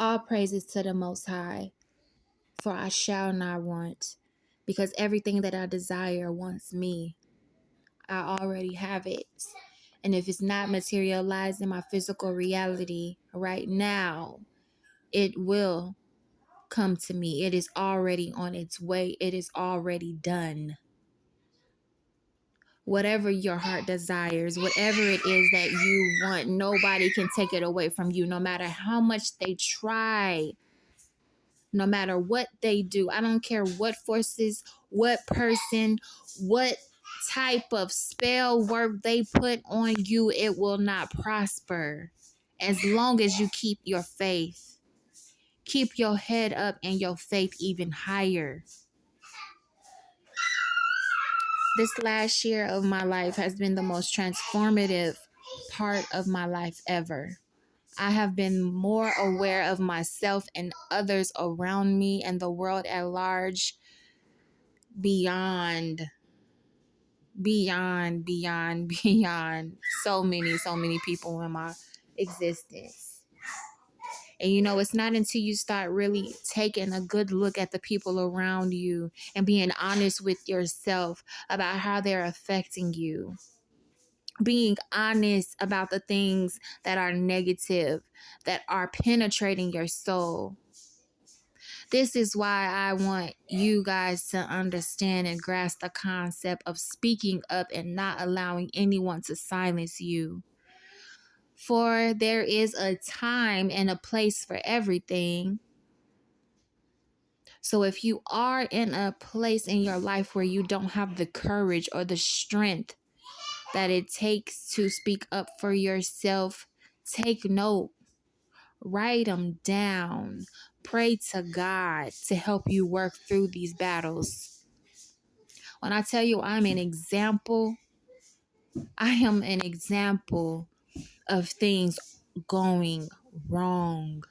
All praises to the Most High, for I shall not want, because everything that I desire wants me. I already have it. And if it's not materialized in my physical reality right now, it will come to me. It is already on its way. It is already done. Whatever your heart desires, whatever it is that you want, nobody can take it away from you, no matter how much they try, no matter what they do. I don't care what forces, what person, what type of spell work they put on you, it will not prosper as long as you keep your faith. Keep your head up and your faith even higher. This last year of my life has been the most transformative part of my life ever. I have been more aware of myself and others around me and the world at large beyond so many people in my existence. And it's not until you start really taking a good look at the people around you and being honest with yourself about how they're affecting you, being honest about the things that are negative, that are penetrating your soul. This is why I want you guys to understand and grasp the concept of speaking up and not allowing anyone to silence you. For there is a time and a place for everything. So if you are in a place in your life where you don't have the courage or the strength that it takes to speak up for yourself, take note. Write them down. Pray to God to help you work through these battles. When I tell you I am an example of things going wrong.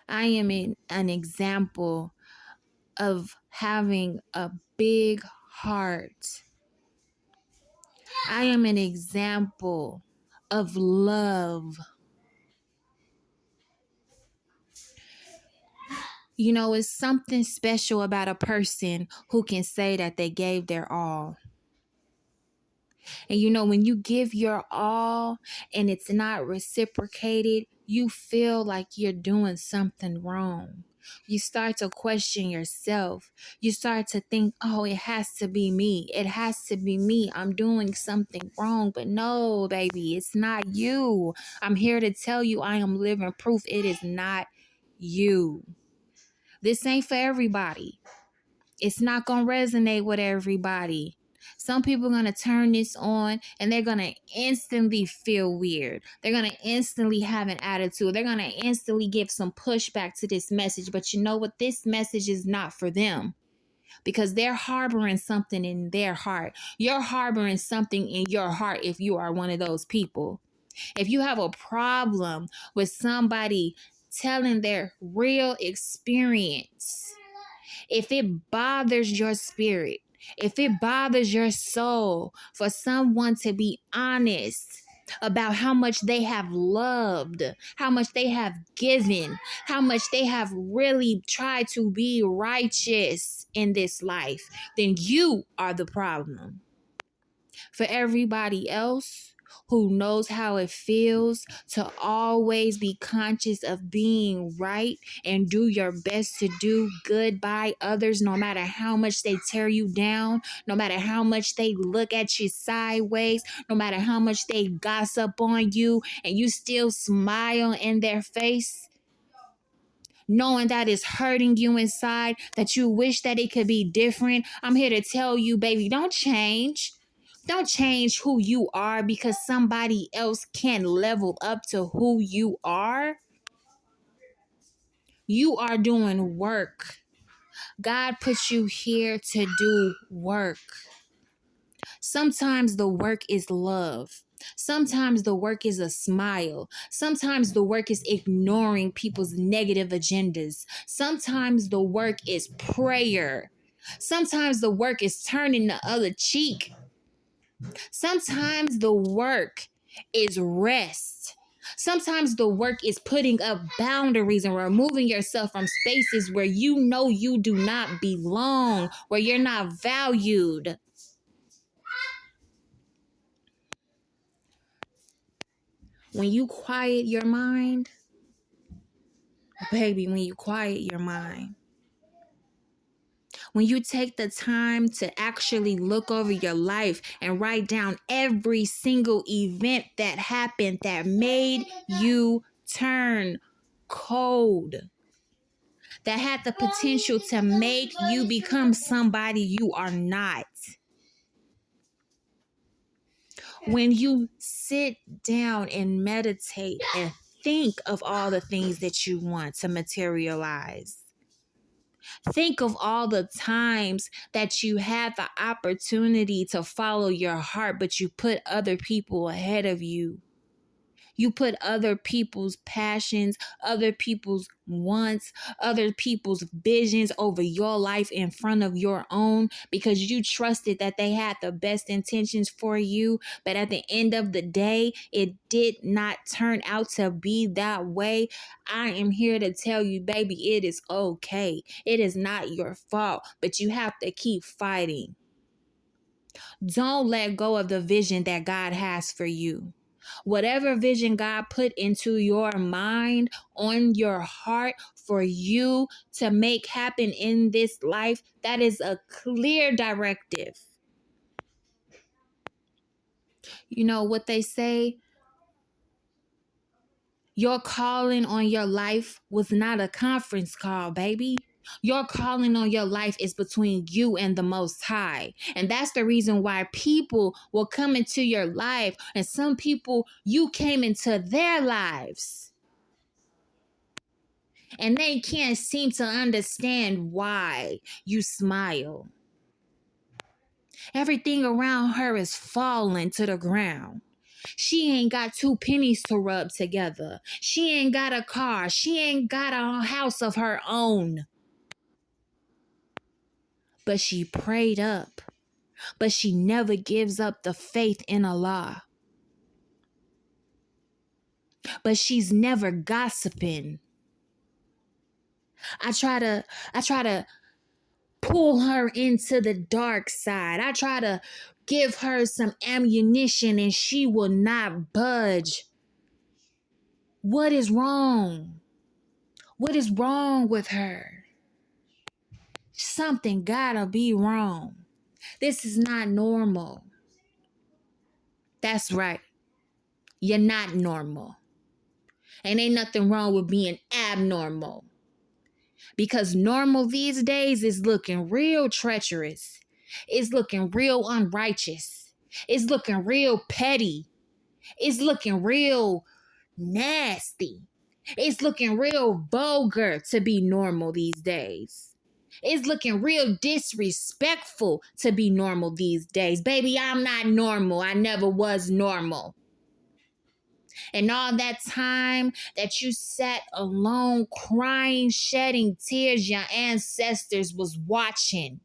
I am an example of having a big heart. I am an example of love. It's something special about a person who can say that they gave their all. And when you give your all and it's not reciprocated, you feel like you're doing something wrong. You start to question yourself. You start to think, oh, it has to be me. It has to be me. I'm doing something wrong. But no, baby, it's not you. I'm here to tell you I am living proof it is not you. This ain't for everybody. It's not going to resonate with everybody. Some people are going to turn this on and they're going to instantly feel weird. They're going to instantly have an attitude. They're going to instantly give some pushback to this message. But you know what? This message is not for them because they're harboring something in their heart. You're harboring something in your heart if you are one of those people. If you have a problem with somebody telling their real experience, if it bothers your spirit, if it bothers your soul for someone to be honest about how much they have loved, how much they have given, how much they have really tried to be righteous in this life, then you are the problem. For everybody else who knows how it feels to always be conscious of being right and do your best to do good by others, no matter how much they tear you down, no matter how much they look at you sideways, no matter how much they gossip on you, and you still smile in their face, knowing that it's hurting you inside, that you wish that it could be different. I'm here to tell you, baby, don't change. Don't change who you are because somebody else can level up to who you are. You are doing work. God put you here to do work. Sometimes the work is love. Sometimes the work is a smile. Sometimes the work is ignoring people's negative agendas. Sometimes the work is prayer. Sometimes the work is turning the other cheek. Sometimes the work is rest. Sometimes the work is putting up boundaries and removing yourself from spaces where you know you do not belong, where you're not valued. When you quiet your mind, baby, when you quiet your mind, when you take the time to actually look over your life and write down every single event that happened that made you turn cold, that had the potential to make you become somebody you are not. When you sit down and meditate and think of all the things that you want to materialize, think of all the times that you had the opportunity to follow your heart, but you put other people ahead of you. You put other people's passions, other people's wants, other people's visions over your life in front of your own because you trusted that they had the best intentions for you. But at the end of the day, it did not turn out to be that way. I am here to tell you, baby, it is okay. It is not your fault, but you have to keep fighting. Don't let go of the vision that God has for you. Whatever vision God put into your mind, on your heart for you to make happen in this life, that is a clear directive. You know what they say? Your calling on your life was not a conference call, baby. Your calling on your life is between you and the Most High. And that's the reason why people will come into your life. And some people, you came into their lives. And they can't seem to understand why you smile. Everything around her is falling to the ground. She ain't got 2 pennies to rub together. She ain't got a car. She ain't got a house of her own. But she prayed up. But she never gives up the faith in Allah. But she's never gossiping. I try to pull her into the dark side. I try to give her some ammunition and she will not budge. What is wrong? What is wrong with her? Something gotta be wrong. This is not normal. That's right. You're not normal. And ain't nothing wrong with being abnormal. Because normal these days is looking real treacherous. It's looking real unrighteous. It's looking real petty. It's looking real nasty. It's looking real vulgar to be normal these days. It's looking real disrespectful to be normal these days. Baby, I'm not normal. I never was normal. And all that time that you sat alone, crying, shedding tears, your ancestors was watching.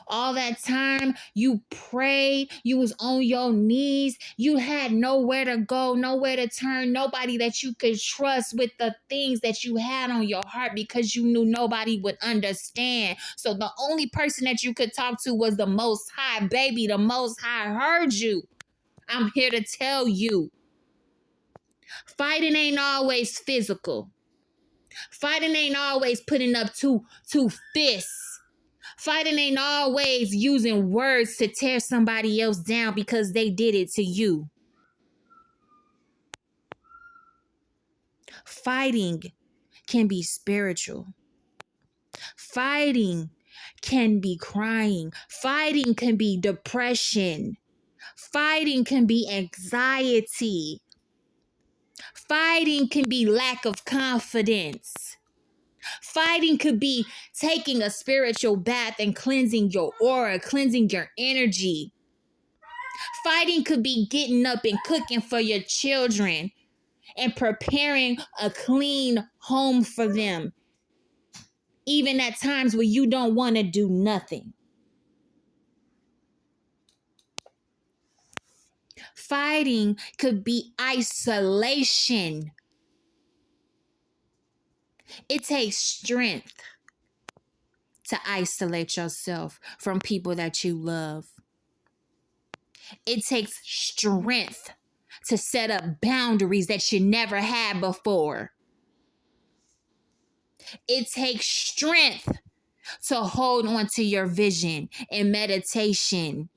All that time you prayed, you was on your knees, you had nowhere to go, nowhere to turn, nobody that you could trust with the things that you had on your heart because you knew nobody would understand. So the only person that you could talk to was the Most High. Baby, the Most High heard you. I'm here to tell you. Fighting ain't always physical. Fighting ain't always putting up two fists. Fighting ain't always using words to tear somebody else down because they did it to you. Fighting can be spiritual. Fighting can be crying. Fighting can be depression. Fighting can be anxiety. Fighting can be lack of confidence. Fighting could be taking a spiritual bath and cleansing your aura, cleansing your energy. Fighting could be getting up and cooking for your children and preparing a clean home for them, even at times where you don't want to do nothing. Fighting could be isolation. It takes strength to isolate yourself from people that you love. It takes strength to set up boundaries that you never had before. It takes strength to hold on to your vision and meditation,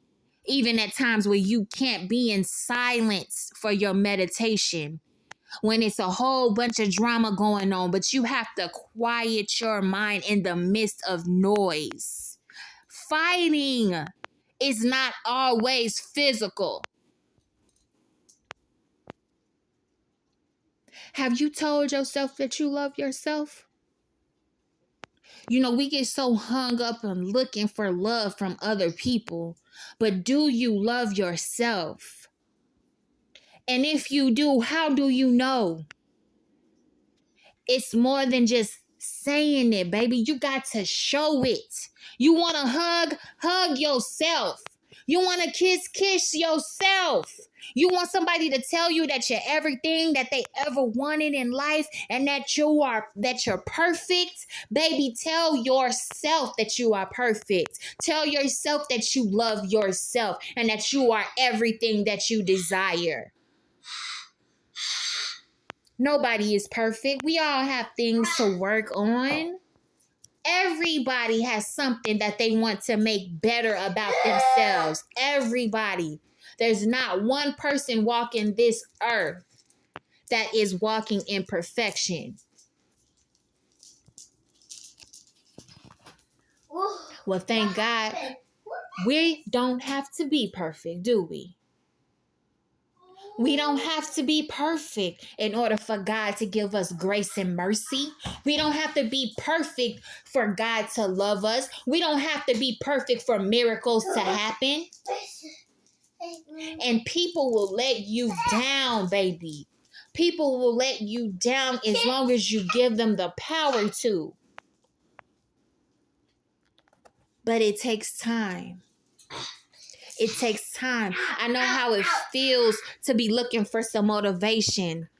even at times where you can't be in silence for your meditation, when it's a whole bunch of drama going on, but you have to quiet your mind in the midst of noise. Fighting is not always physical. Have you told yourself that you love yourself? You know, we get so hung up on looking for love from other people, but do you love yourself? And if you do, how do you know? It's more than just saying it, baby. You got to show it. You want to hug? Hug yourself. You want to kiss? Kiss yourself. You want somebody to tell you that you're everything that they ever wanted in life and that you're perfect? Baby, tell yourself that you are perfect. Tell yourself that you love yourself and that you are everything that you desire. Nobody is perfect. We all have things to work on. Everybody has something that they want to make better about themselves. Everybody. There's not one person walking this earth that is walking in perfection. Well, thank God we don't have to be perfect, do we? We don't have to be perfect in order for God to give us grace and mercy. We don't have to be perfect for God to love us. We don't have to be perfect for miracles to happen. And people will let you down, baby. People will let you down as long as you give them the power to. But it takes time. It takes time. I know how it feels to be looking for some motivation.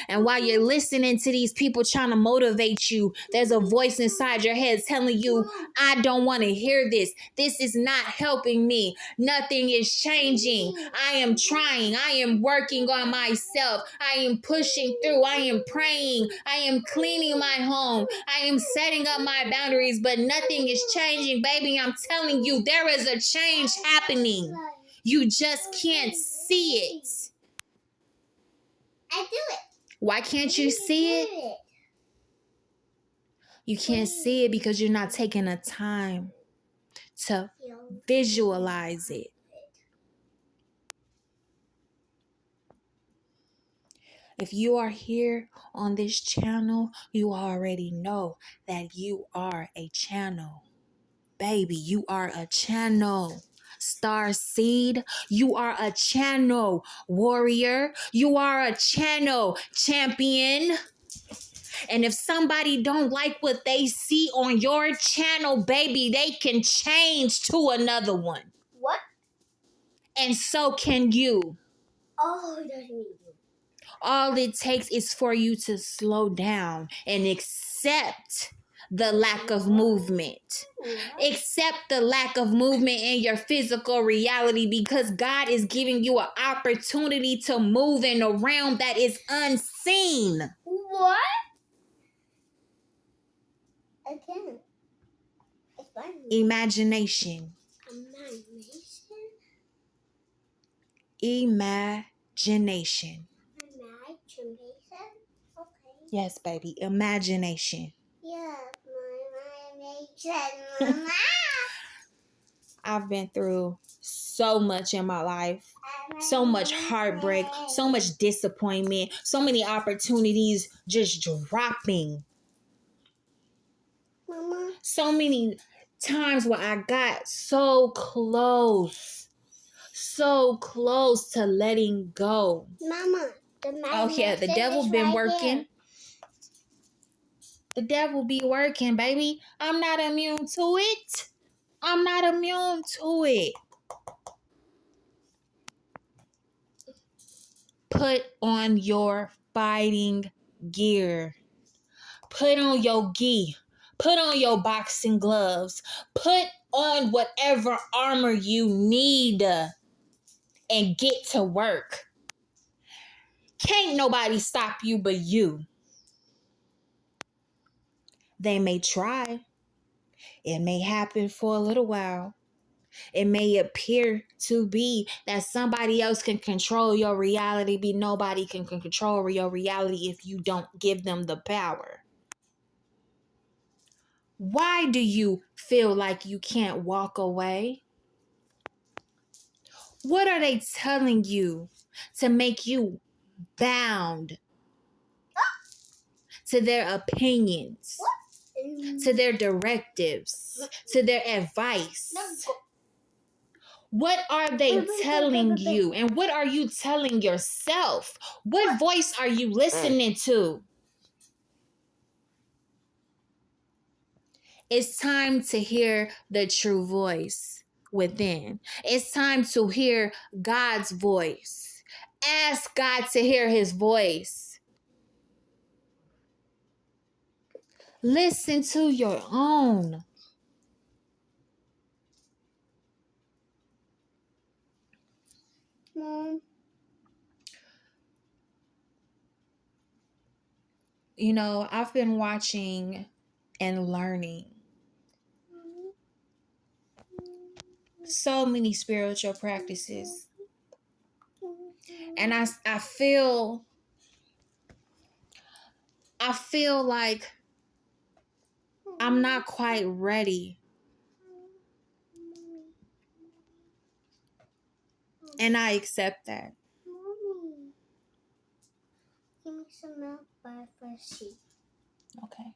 And while you're listening to these people trying to motivate you, there's a voice inside your head telling you, I don't want to hear this. This is not helping me. Nothing is changing. I am trying. I am working on myself. I am pushing through. I am praying. I am cleaning my home. I am setting up my boundaries, but nothing is changing. Baby, I'm telling you, there is a change happening. You just can't see it. I do it. Why can't you see it? You can't see it because you're not taking the time to visualize it. If you are here on this channel, you already know that you are a channel. Baby, you are a channel. Star Seed, you are a channel. Warrior, you are a channel. Champion. And if somebody don't like what they see on your channel, baby, they can change to another one. What? And so can you. Oh, it doesn't mean you. All it takes is for you to slow down and accept the lack of movement. Accept the lack of movement in your physical reality, because God is giving you an opportunity to move in a realm that is unseen. What? Again. Imagination. Imagination. Okay. Yes, baby. Imagination. Yeah, imagination, Mama. I've been through so much in my life. So much heartbreak, so much disappointment, so many opportunities just dropping. Mama. So many times where I got so close to letting go. Mama, oh yeah, the devil been working. There. The devil be working, baby. I'm not immune to it. I'm not immune to it. Put on your fighting gear. Put on your gi. Put on your boxing gloves. Put on whatever armor you need and get to work. Can't nobody stop you but you. They may try. It may happen for a little while. It may appear to be that somebody else can control your reality, but nobody can control your reality if you don't give them the power. Why do you feel like you can't walk away? What are they telling you to make you bound to their opinions, to their directives, to their advice? What are they telling you? And what are you telling yourself? What voice are you listening to? It's time to hear the true voice within. It's time to hear God's voice. Ask God to hear his voice. Listen to your own. Mom. You know, I've been watching and learning so many spiritual practices. And I feel like I'm not quite ready. And I accept that. Mommy, give me some milk by Freshie. Okay.